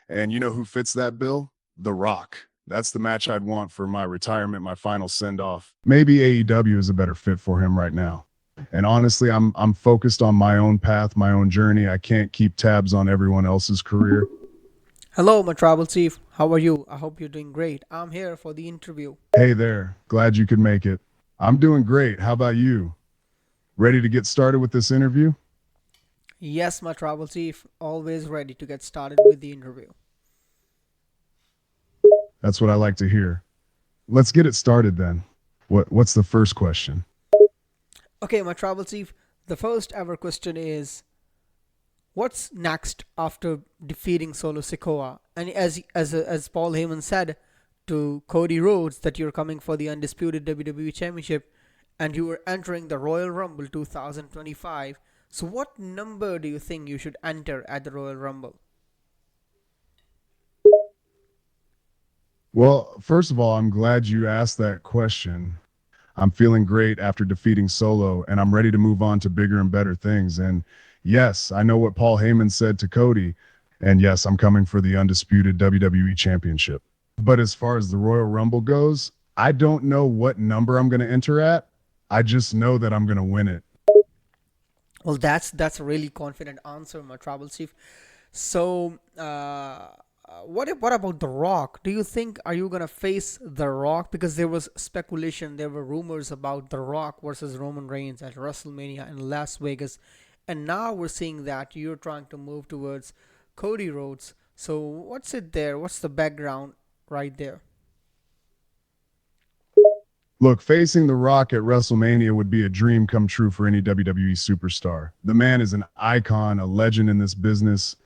And you know who fits that bill? The Rock. That's the match I'd want for my retirement, my final send off. Maybe AEW is a better fit for him right now. And honestly, I'm focused on my own path, my own journey. I can't keep tabs on everyone else's career. Hello, my travel chief. How are you? I hope you're doing great. I'm here for the interview. Hey there. Glad you could make it. I'm doing great. How about you? Ready to get started with this interview? Yes, my travel chief, always ready to get started with the interview. That's what I like to hear. Let's get it started then. What's the first question? Okay, my travel chief, the first ever question is what's next after defeating Solo Sikoa? And as Paul Heyman said to Cody Rhodes that you're coming for the undisputed WWE Championship and you were entering the Royal Rumble 2025. So what number do you think you should enter at the Royal Rumble? Well, first of all, I'm glad you asked that question. I'm feeling great after defeating Solo, and I'm ready to move on to bigger and better things. And yes, I know what Paul Heyman said to Cody. And yes, I'm coming for the undisputed WWE Championship. But as far as the Royal Rumble goes, I don't know what number I'm going to enter at. I just know that I'm going to win it. Well, that's a really confident answer, my travel chief. So, what about The Rock? Do you think are you gonna face The Rock? Because there was speculation, there were rumors about The Rock versus Roman Reigns at WrestleMania in Las Vegas, and now we're seeing that you're trying to move towards Cody Rhodes. So, what's it there? What's the background right there? Look, facing The Rock at WrestleMania would be a dream come true for any WWE superstar. The man is an icon, a legend in this business.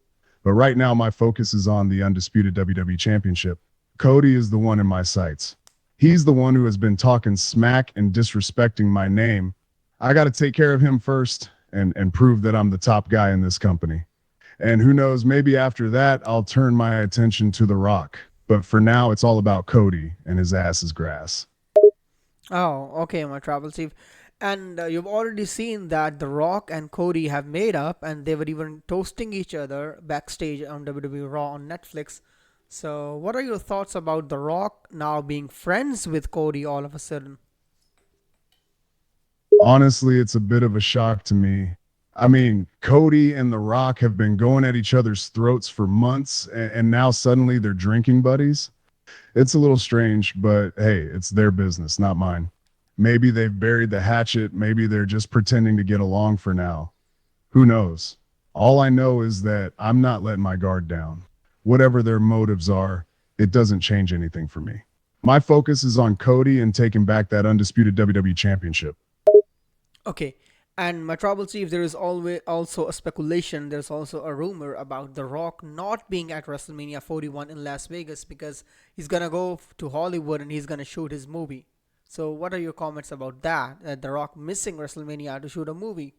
But right now, my focus is on the undisputed WWE Championship. Cody is the one in my sights. He's the one who has been talking smack and disrespecting my name. I got to take care of him first and prove that I'm the top guy in this company. And who knows, maybe after that, I'll turn my attention to The Rock. But for now, it's all about Cody and his ass is grass. Oh, okay, my travel chief. And you've already seen that The Rock and Cody have made up, and they were even toasting each other backstage on WWE Raw on Netflix. So, what are your thoughts about The Rock now being friends with Cody all of a sudden? Honestly, it's a bit of a shock to me. I mean, Cody and The Rock have been going at each other's throats for months, and now suddenly they're drinking buddies. It's a little strange, but hey, it's their business, not mine. Maybe they've buried the hatchet. Maybe they're just pretending to get along for now. Who knows? All I know is that I'm not letting my guard down. Whatever their motives are, it doesn't change anything for me. My focus is on Cody and taking back that undisputed WWE championship. Okay, and my trouble chief, there is always also a speculation, there's also a rumor about The Rock not being at WrestleMania 41 in Las Vegas because he's gonna go to Hollywood and he's gonna shoot his movie. So, what are your comments about that? That The Rock missing WrestleMania to shoot a movie?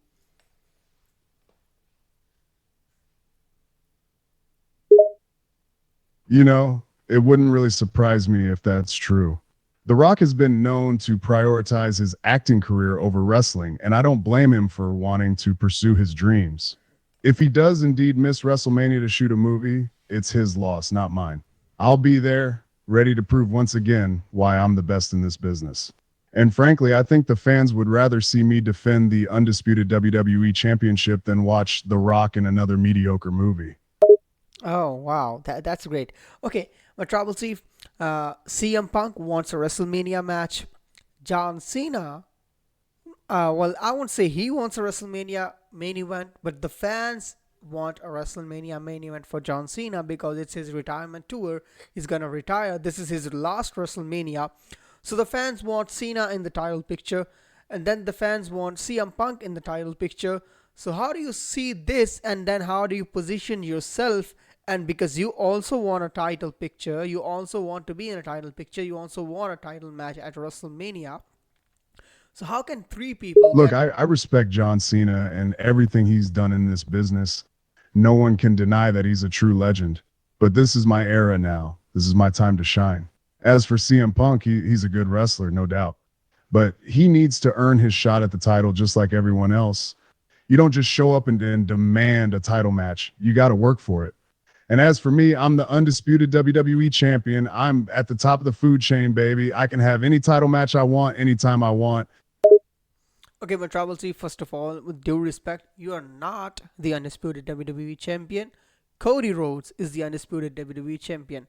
You know, it wouldn't really surprise me if that's true. The Rock has been known to prioritize his acting career over wrestling, and I don't blame him for wanting to pursue his dreams. If he does indeed miss WrestleMania to shoot a movie, it's his loss, not mine. I'll be there, ready to prove once again why I'm the best in this business. And frankly, I think the fans would rather see me defend the undisputed WWE championship than watch The Rock in another mediocre movie. Oh wow, that's great. Okay, my trouble chief, CM Punk wants a WrestleMania match. John Cena, well, I won't say he wants a WrestleMania main event, but the fans want a WrestleMania main event for John Cena because it's his retirement tour. He's gonna retire. This is his last WrestleMania. So the fans want Cena in the title picture, and then the fans want CM Punk in the title picture. So how do you see this, and then how do you position yourself? And because you also want a title picture, you also want to be in a title picture, you also want a title match at WrestleMania. So how can three people Look, get? I respect John Cena and everything he's done in this business. No one can deny that he's a true legend. But this is my era now. This is my time to shine. As for CM Punk, he's a good wrestler, no doubt. But he needs to earn his shot at the title just like everyone else. You don't just show up and demand a title match. You got to work for it. And as for me, I'm the undisputed WWE champion. I'm at the top of the food chain, baby. I can have any title match I want, anytime I want. Okay, but Tribal Chief, first of all, with due respect, you are not the undisputed WWE champion. Cody Rhodes is the undisputed WWE champion.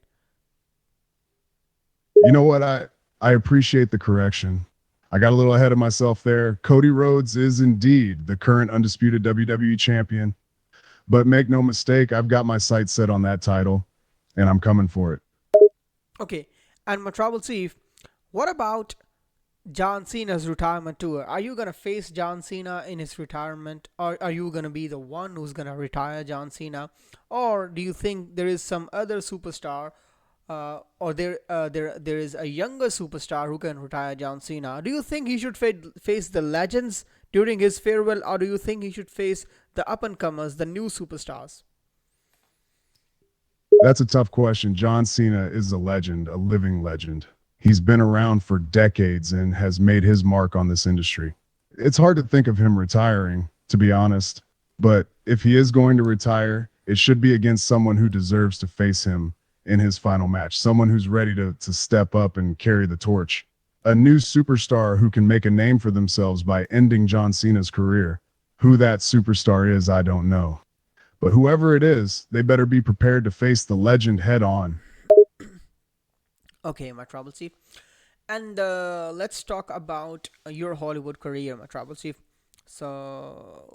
You know what? I appreciate the correction. I got a little ahead of myself there. Cody Rhodes is indeed the current undisputed WWE champion. But make no mistake, I've got my sights set on that title, and I'm coming for it. Okay, and my Tribal Chief, what about John Cena's retirement tour? Are you gonna face John Cena in his retirement, or are you gonna be the one who's gonna retire John Cena, or do you think there is some other superstar, or there is a younger superstar who can retire John Cena? Do you think he should face the legends during his farewell, or do you think he should face the up and comers, the new superstars? That's a tough question. John Cena is a legend, a living legend. He's been around for decades and has made his mark on this industry. It's hard to think of him retiring, to be honest. But if he is going to retire, it should be against someone who deserves to face him in his final match, someone who's ready to step up and carry the torch. A new superstar who can make a name for themselves by ending John Cena's career. Who that superstar is, I don't know. But whoever it is, they better be prepared to face the legend head on. Okay, my Trouble Chief. And let's talk about your Hollywood career, my Trouble Chief. So,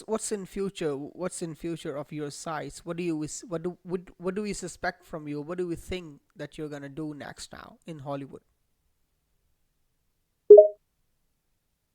what's in future? What's in future of your sights? What do you what do we suspect from you? What do we think that you're gonna do next now in Hollywood?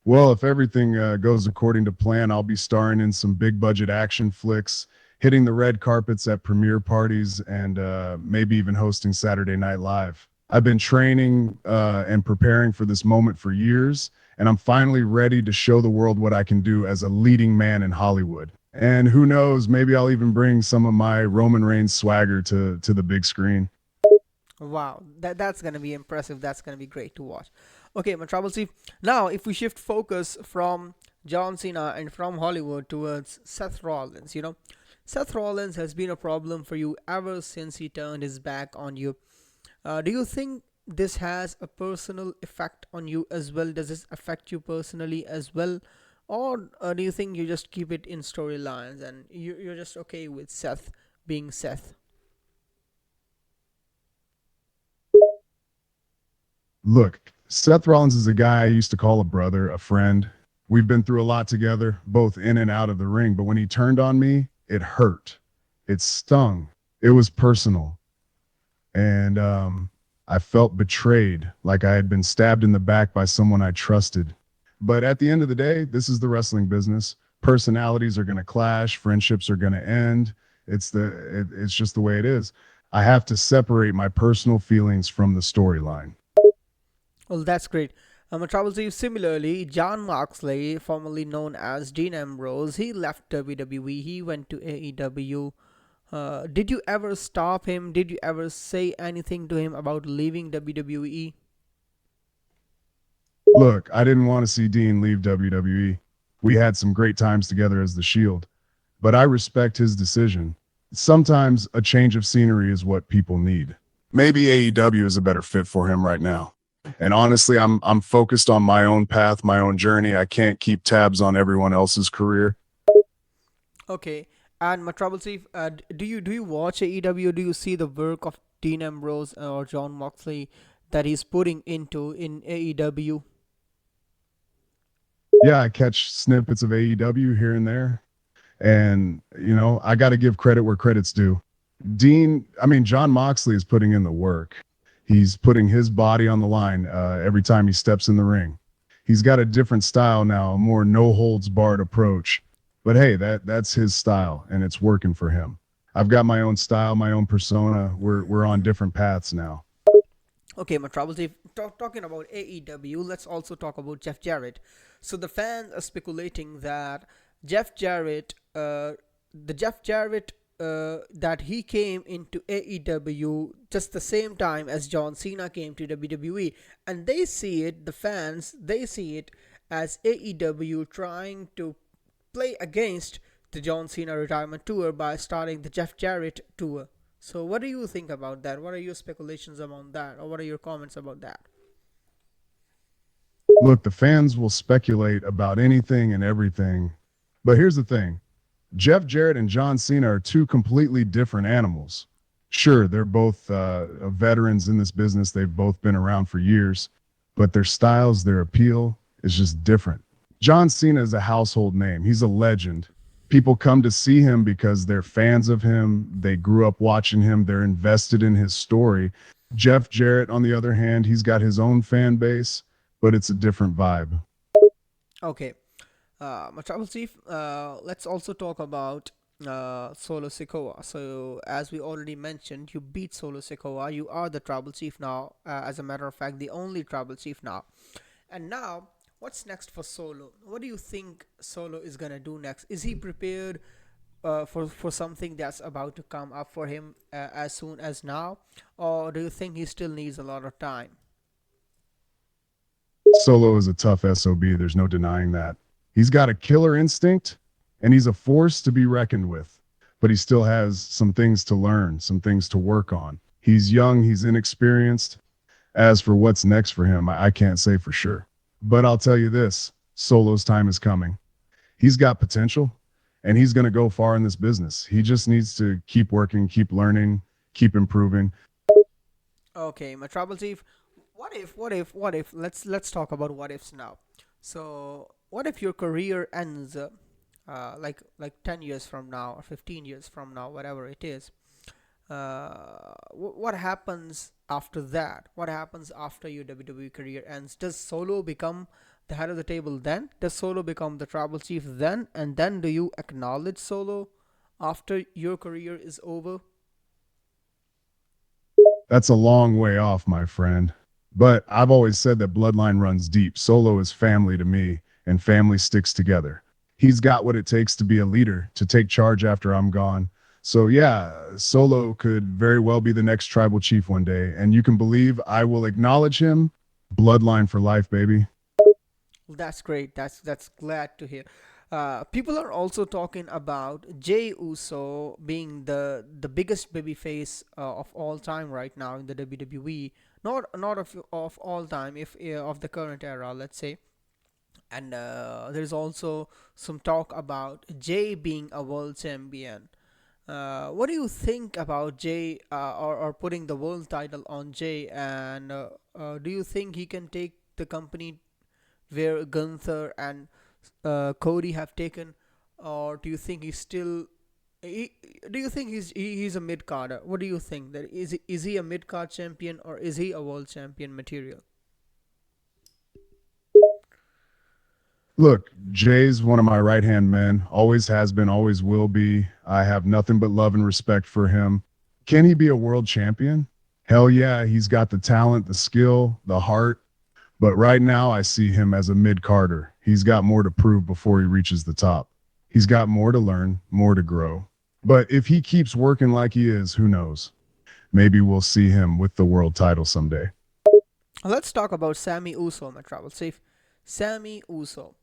Well, if everything goes according to plan, I'll be starring in some big budget action flicks, hitting the red carpets at premiere parties, and maybe even hosting Saturday Night Live. I've been training and preparing for this moment for years, and I'm finally ready to show the world what I can do as a leading man in Hollywood. And who knows, maybe I'll even bring some of my Roman Reigns swagger to the big screen. Wow, that's gonna be impressive. That's gonna be great to watch. Okay, my Trouble Chief. Now, if we shift focus from John Cena and from Hollywood towards Seth Rollins, Seth Rollins has been a problem for you ever since he turned his back on you. Do you think this has a personal effect on you as well? Does this affect you personally as well? Or do you think you just keep it in storylines and you're just okay with Seth being Seth? Look, Seth Rollins is a guy I used to call a brother, a friend. We've been through a lot together, both in and out of the ring. But when he turned on me, it hurt. It stung. It was personal. And I felt betrayed, like I had been stabbed in the back by someone I trusted. But at the end of the day, this is the wrestling business. Personalities are going to clash, friendships are going to end. It's just the way it is. I have to separate my personal feelings from the storyline. Well, that's great. Trouble Chief, similarly, John Moxley, formerly known as Dean Ambrose, he left WWE. He went to AEW. Did you ever stop him? Did you ever say anything to him about leaving WWE? Look, I didn't want to see Dean leave WWE. We had some great times together as the Shield, but I respect his decision. Sometimes a change of scenery is what people need. Maybe AEW is a better fit for him right now. And honestly, I'm focused on my own path, my own journey. I can't keep tabs on everyone else's career. Okay. And my Trouble Chief, do you watch AEW? Do you see the work of Dean Ambrose or John Moxley that he's putting into in AEW? Yeah, I catch snippets of AEW here and there. And, I got to give credit where credit's due. John Moxley is putting in the work. He's putting his body on the line every time he steps in the ring. He's got a different style now, a more no holds barred approach. But hey, that's his style and it's working for him. I've got my own style, my own persona. We're on different paths now. Okay, my Trouble Chief, talking about AEW, let's also talk about Jeff Jarrett. So the fans are speculating that Jeff Jarrett, the Jeff Jarrett that he came into AEW just the same time as John Cena came to WWE, and they see it, the fans, they see it as AEW trying to play against the John Cena retirement tour by starting the Jeff Jarrett tour. So, what do you think about that? What are your speculations about that, or what are your comments about that? Look, the fans will speculate about anything and everything. But here's the thing: Jeff Jarrett and John Cena are two completely different animals. Sure, they're both veterans in this business, they've both been around for years, but their styles, their appeal is just different. John Cena is a household name, he's a legend. People come to see him because they're fans of him. They grew up watching him. They're invested in his story. Jeff Jarrett, on the other hand, he's got his own fan base, but it's a different vibe. Okay, my travel chief. Let's also talk about Solo Sikoa. So, as we already mentioned, you beat Solo Sikoa. You are the tribal chief now. As a matter of fact, the only tribal chief now. And now, what's next for Solo? What do you think Solo is gonna do next? Is he prepared for something that's about to come up for him as soon as now, or do you think he still needs a lot of time? Solo is a tough SOB. There's no denying that. He's got a killer instinct and he's a force to be reckoned with, but he still has some things to learn, some things to work on. He's young, he's inexperienced. As for what's next for him, I can't say for sure. But I'll tell you this: Solo's time is coming. He's got potential and he's going to go far in this business. He just needs to keep working, keep learning, keep improving. Okay, my trouble chief. What if? Let's talk about what ifs now. So, what if your career ends, like 10 years from now or 15 years from now, whatever it is? What happens after that? What happens after your WWE career ends? Does Solo become the head of the table then? Does Solo become the tribal chief then? And then do you acknowledge Solo after your career is over? That's a long way off, my friend. But I've always said that bloodline runs deep. Solo is family to me, and family sticks together. He's got what it takes to be a leader, to take charge after I'm gone. So, yeah, Solo could very well be the next tribal chief one day. And you can believe I will acknowledge him. Bloodline for life, baby. Well, that's great. That's glad to hear. People are also talking about Jay Uso being the biggest babyface of all time right now in the WWE. Not of all time, if of the current era, let's say. And there's also some talk about Jay being a world champion. What do you think about Jay, or putting the world title on Jay? And do you think he can take the company where Gunther and Cody have taken, or do you think he's still? He, do you think he's a mid carder? What do you think? That is he a mid card champion, or is he a world champion material? Look, Jay's one of my right hand men, always has been, always will be. I have nothing but love and respect for him. Can he be a world champion? Hell yeah, he's got the talent, the skill, the heart. But right now, I see him as a mid Carter. He's got more to prove before he reaches the top. He's got more to learn, more to grow. But if he keeps working like he is, who knows? Maybe we'll see him with the world title someday. Let's talk about Sammy Uso, my travel safe. Sammy Uso.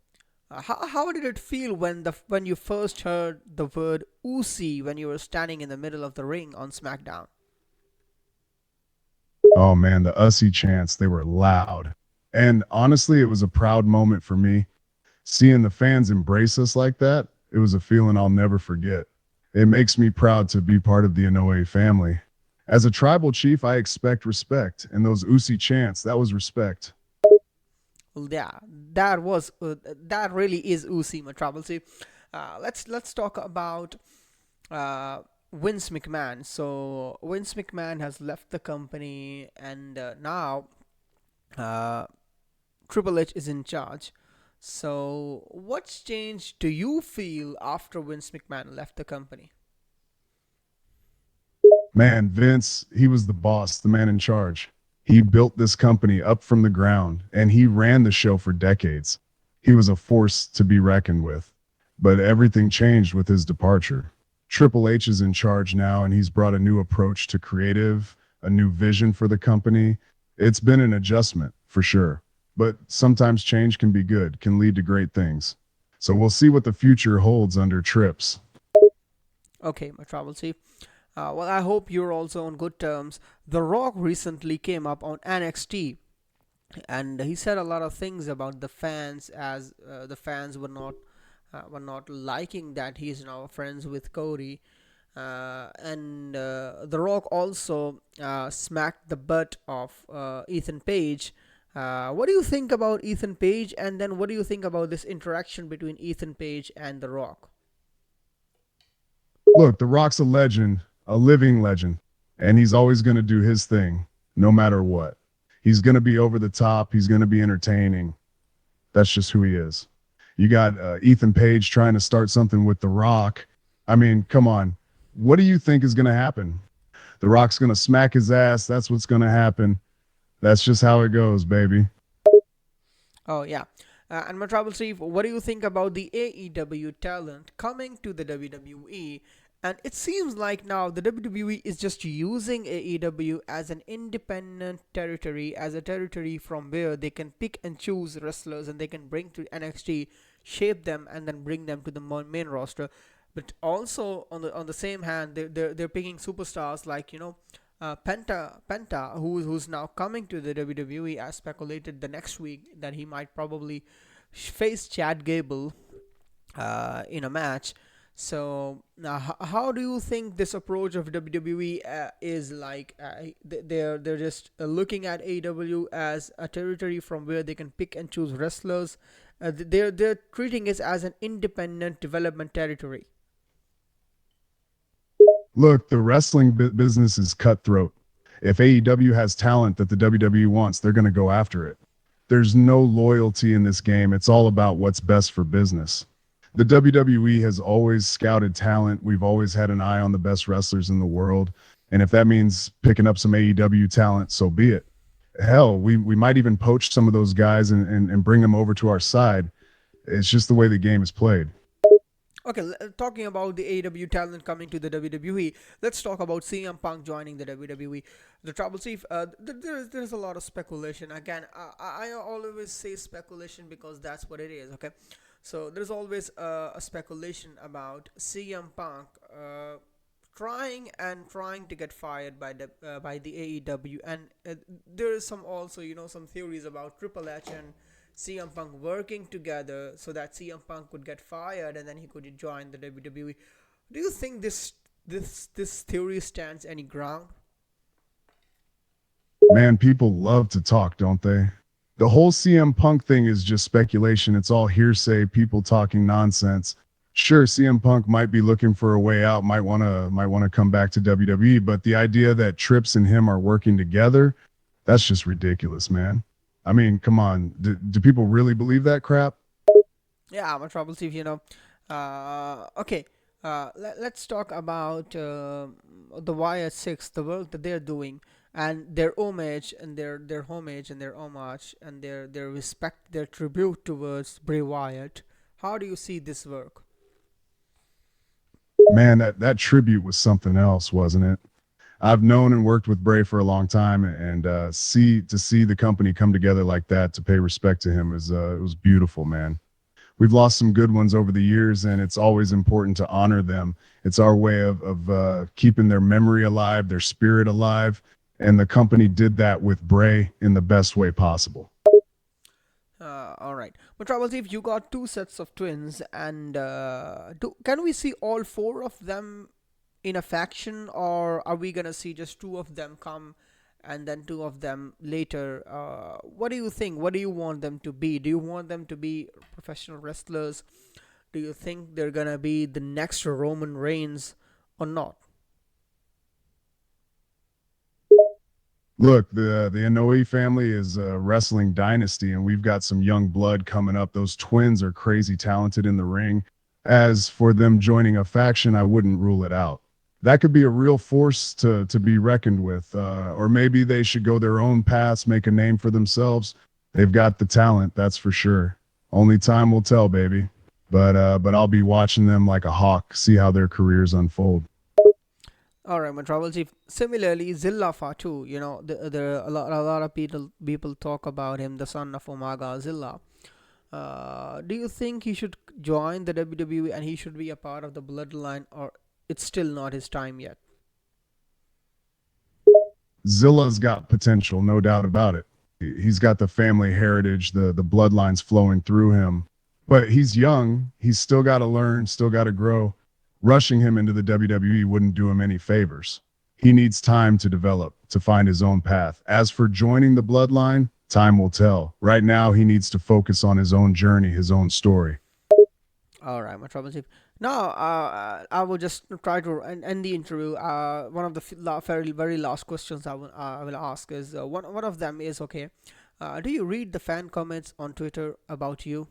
How did it feel when you first heard the word Usi when you were standing in the middle of the ring on SmackDown? Oh man, the Ussy chants, they were loud. And honestly, it was a proud moment for me. Seeing the fans embrace us like that, it was a feeling I'll never forget. It makes me proud to be part of the Inoue family. As a tribal chief, I expect respect, and those Usi chants, that was respect. Well, yeah, that really is Usi, my travel safe. Let's talk about uh, Vince McMahon. So Vince McMahon has left the company, and now uh, Triple H is in charge. So, what's changed do you feel after Vince McMahon left the company? Man, Vince, he was the boss, the man in charge. He built this company up from the ground, and he ran the show for decades. He was a force to be reckoned with. But everything changed with his departure. Triple H is in charge now, and he's brought a new approach to creative, a new vision for the company. It's been an adjustment, for sure. But sometimes change can be good, can lead to great things. So we'll see what the future holds under Trips. Okay, my travel chief. Well, I hope you're also on good terms. The Rock recently came up on NXT, and he said a lot of things about the fans, as the fans were not liking that he's now friends with Cody. And The Rock also smacked the butt of Ethan Page. What do you think about Ethan Page? And then what do you think about this interaction between Ethan Page and The Rock? Look, The Rock's a legend, a living legend, and he's always going to do his thing, no matter what. He's going to be over the top. He's going to be entertaining. That's just who he is. You got Ethan Page trying to start something with The Rock. I mean, come on. What do you think is going to happen? The Rock's going to smack his ass. That's what's going to happen. That's just how it goes, baby. Oh yeah. And my trouble Steve, what do you think about the AEW talent coming to the WWE? And it seems like now the WWE is just using AEW as an independent territory, as a territory from where they can pick and choose wrestlers and they can bring to NXT, shape them, and then bring them to the main roster. But also on the same hand, they're picking superstars like Penta, who's now coming to the WWE, as speculated the next week that he might probably face Chad Gable in a match. So now, how do you think this approach of WWE is like? They're just looking at AEW as a territory from where they can pick and choose wrestlers. They're treating it as an independent development territory. Look, the wrestling business is cutthroat. If AEW has talent that the WWE wants, they're going to go after it. There's no loyalty in this game. It's all about what's best for business. The WWE has always scouted talent. We've always had an eye on the best wrestlers in the world. And if that means picking up some AEW talent, so be it. Hell, we might even poach some of those guys and bring them over to our side. It's just the way the game is played. Okay, talking about the AEW talent coming to the WWE, let's talk about CM Punk joining the WWE. The trouble, Chief, there's a lot of speculation. Again, I always say speculation because that's what it is. Okay, so there's always a speculation about CM Punk trying to get fired by the AEW, and there is some also some theories about Triple H and CM Punk working together so that CM Punk could get fired and then he could join the WWE. Do you think this theory stands any ground? Man, people love to talk, don't they? The whole CM Punk thing is just speculation. It's all hearsay, people talking nonsense. Sure, CM Punk might be looking for a way out, might want to come back to WWE, but the idea that Trips and him are working together, that's just ridiculous, man. I mean, come on. Do people really believe that crap? Yeah, I'm a trouble Steve. Okay. Let's talk about the Wyatt 6, the work that they're doing, and their homage and their homage and their homage and their respect, their tribute towards Bray Wyatt. How do you see this work? Man, that tribute was something else, wasn't it? I've known and worked with Bray for a long time, and see the company come together like that to pay respect to him is it was beautiful, man. We've lost some good ones over the years, and it's always important to honor them. It's our way of keeping their memory alive, their spirit alive, and the company did that with Bray in the best way possible. All right. But Trouble Steve, you got two sets of twins, and can we see all four of them in a faction, or are we gonna see just two of them come and then two of them later? What do you think? What do you want them to be? Do you want them to be professional wrestlers? Do you think they're gonna be the next Roman Reigns or not? Look, the Inoue family is a wrestling dynasty, and we've got some young blood coming up. Those twins are crazy talented in the ring. As for them joining a faction, I wouldn't rule it out. That could be a real force to be reckoned with. Or maybe they should go their own paths, make a name for themselves. They've got the talent, that's for sure. Only time will tell, baby. But I'll be watching them like a hawk, see how their careers unfold. All right, my trouble chief. Similarly, Zilla Fatu, a lot of people talk about him, the son of Umaga Zilla. Do you think he should join the WWE and he should be a part of the bloodline, or it's still not his time yet? Zilla's got potential, no doubt about it. He's got the family heritage, the bloodlines flowing through him. But he's young. He's still got to learn, still got to grow. Rushing him into the WWE wouldn't do him any favors. He needs time to develop, to find his own path. As for joining the bloodline, time will tell. Right now, he needs to focus on his own journey, his own story. All right, my trouble chief. Now, I will just try to end the interview. One of the very last questions I will ask is one of them is okay. Do you read the fan comments on Twitter about you?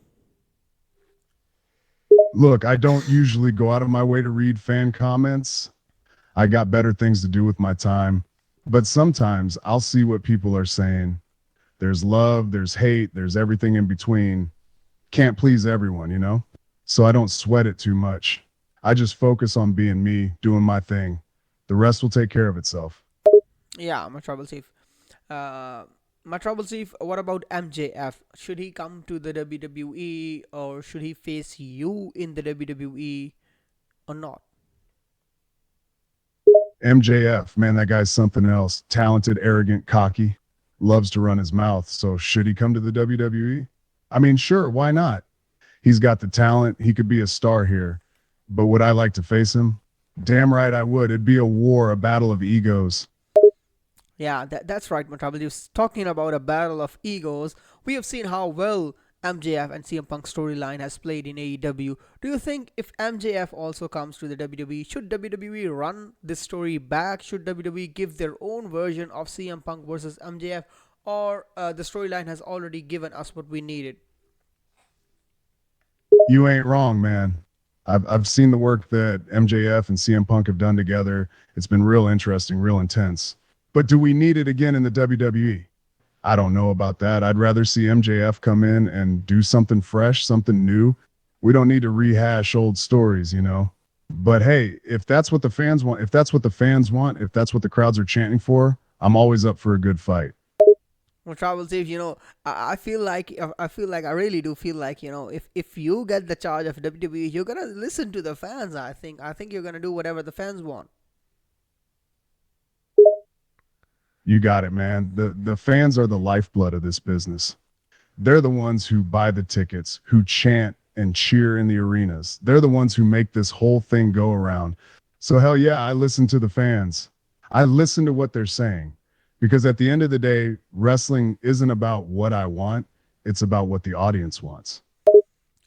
Look, I don't usually go out of my way to read fan comments. I got better things to do with my time. But sometimes I'll see what people are saying. There's love, there's hate, there's everything in between. Can't please everyone, you know? So I don't sweat it too much. I just focus on being me, doing my thing. The rest will take care of itself. Yeah, my trouble chief. Uh, my trouble chief. What about MJF? Should he come to the WWE or should he face you in the WWE or not? MJF, man, that guy's something else. Talented, arrogant, cocky, loves to run his mouth. So should he come to the WWE? I mean, sure, why not? He's got the talent. He could be a star here. But would I like to face him? Damn right I would. It'd be a war, a battle of egos. Yeah, that's right, Matabal. You're talking about a battle of egos. We have seen how well MJF and CM Punk storyline has played in AEW. Do you think if MJF also comes to the WWE, should WWE run this story back? Should WWE give their own version of CM Punk versus MJF? Or the storyline has already given us what we needed? You ain't wrong, man. I've seen the work that MJF and CM Punk have done together. It's been real interesting, real intense. But do we need it again in the WWE? I don't know about that. I'd rather see MJF come in and do something fresh, something new. We don't need to rehash old stories, you know. But hey, if that's what the fans want, if that's what the fans want, if that's what the crowds are chanting for, I'm always up for a good fight. Well, Travel Safe, I feel like I really do feel like if you get the charge of WWE, you're gonna listen to the fans. I think you're gonna do whatever the fans want. You got it, man. The fans are the lifeblood of this business. They're the ones who buy the tickets, who chant and cheer in the arenas. They're the ones who make this whole thing go around. So, hell yeah, I listen to the fans. I listen to what they're saying because at the end of the day, wrestling isn't about what I want, it's about what the audience wants.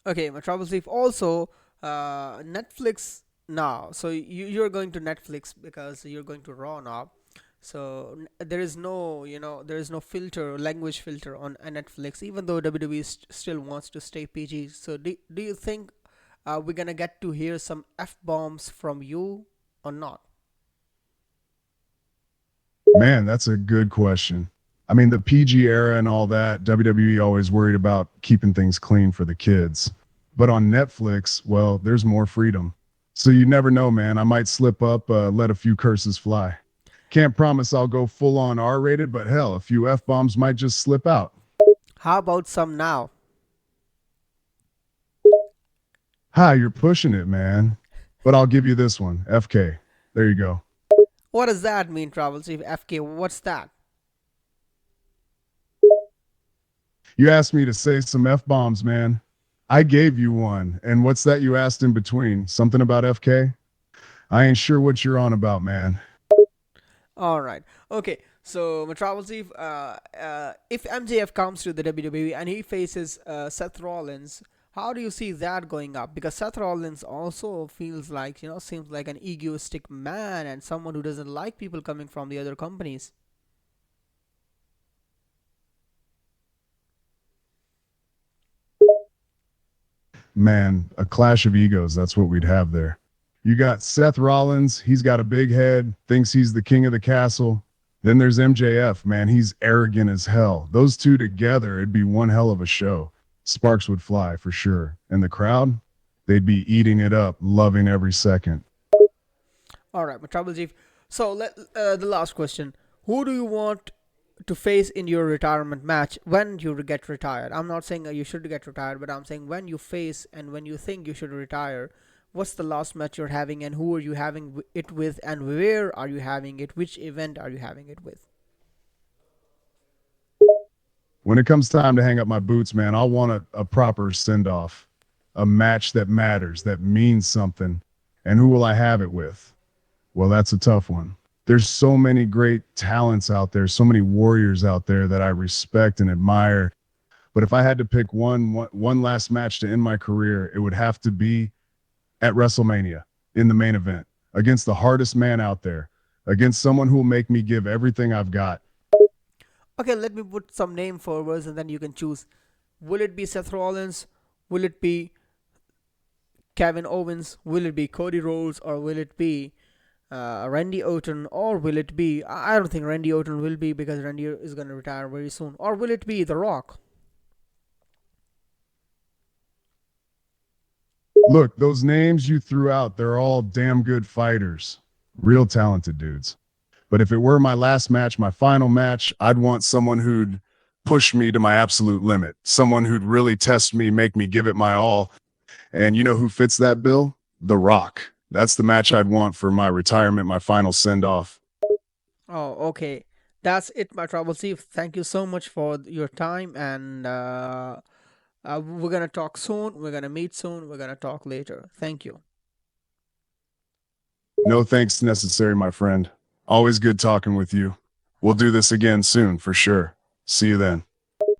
Okay, my Travel Safe. Also, Netflix now. So you're going to Netflix because you're going to Raw now. So there is there is no filter, language filter on Netflix, even though WWE still wants to stay PG. So do you think we're gonna get to hear some F bombs from you or not? Man, that's a good question. I mean, the PG era and all that, WWE always worried about keeping things clean for the kids. But on Netflix, well, there's more freedom. So you never know, man. I might slip up, let a few curses fly. Can't promise I'll go full on R rated, but hell, a few F bombs might just slip out. How about some now? Hi, you're pushing it, man. But I'll give you this one FK. There you go. What does that mean, Travel Safe? FK, what's that? You asked me to say some F bombs, man. I gave you one. And what's that you asked in between? Something about FK? I ain't sure what you're on about, man. All right. Okay. So, Travel Chief, if MJF comes to the WWE and he faces Seth Rollins, how do you see that going up? Because Seth Rollins also feels like, seems like an egoistic man and someone who doesn't like people coming from the other companies. Man, a clash of egos. That's what we'd have there. You got Seth Rollins. He's got a big head, thinks he's the king of the castle. Then there's MJF, man. He's arrogant as hell. Those two together, it'd be one hell of a show. Sparks would fly for sure. And the crowd, they'd be eating it up, loving every second. All right, Travel Chief. So, the last question. Who do you want to face in your retirement match when you get retired? I'm not saying you should get retired, but I'm saying when you face and when you think you should retire, what's the last match you're having and who are you having it with and where are you having it? Which event are you having it with? When it comes time to hang up my boots, man, I'll want a proper send off, a match that matters, that means something. And who will I have it with? Well, that's a tough one. There's so many great talents out there, so many warriors out there that I respect and admire. But if I had to pick one last match to end my career, it would have to be at WrestleMania in the main event against the hardest man out there, against someone who will make me give everything I've got. Okay, let me put some name forwards and then you can choose. Will it be Seth Rollins? Will it be Kevin Owens? Will it be Cody Rhodes? Or will it be Randy Orton? Or will it be. I don't think Randy Orton will be because Randy is going to retire very soon. Or will it be The Rock? Look, those names you threw out, they're all damn good fighters, real talented dudes. But if it were my last match, my final match, I'd want someone who'd push me to my absolute limit, someone who'd really test me, make me give it my all. And you know who fits that bill? The Rock. That's the match I'd want for my retirement, my final send off. Oh, okay. That's it, my trouble chief. Thank you so much for your time, and we're gonna talk soon. We're gonna meet soon. We're gonna talk later. Thank you. No thanks necessary, my friend. Always good talking with you. We'll do this again soon for sure. See you then.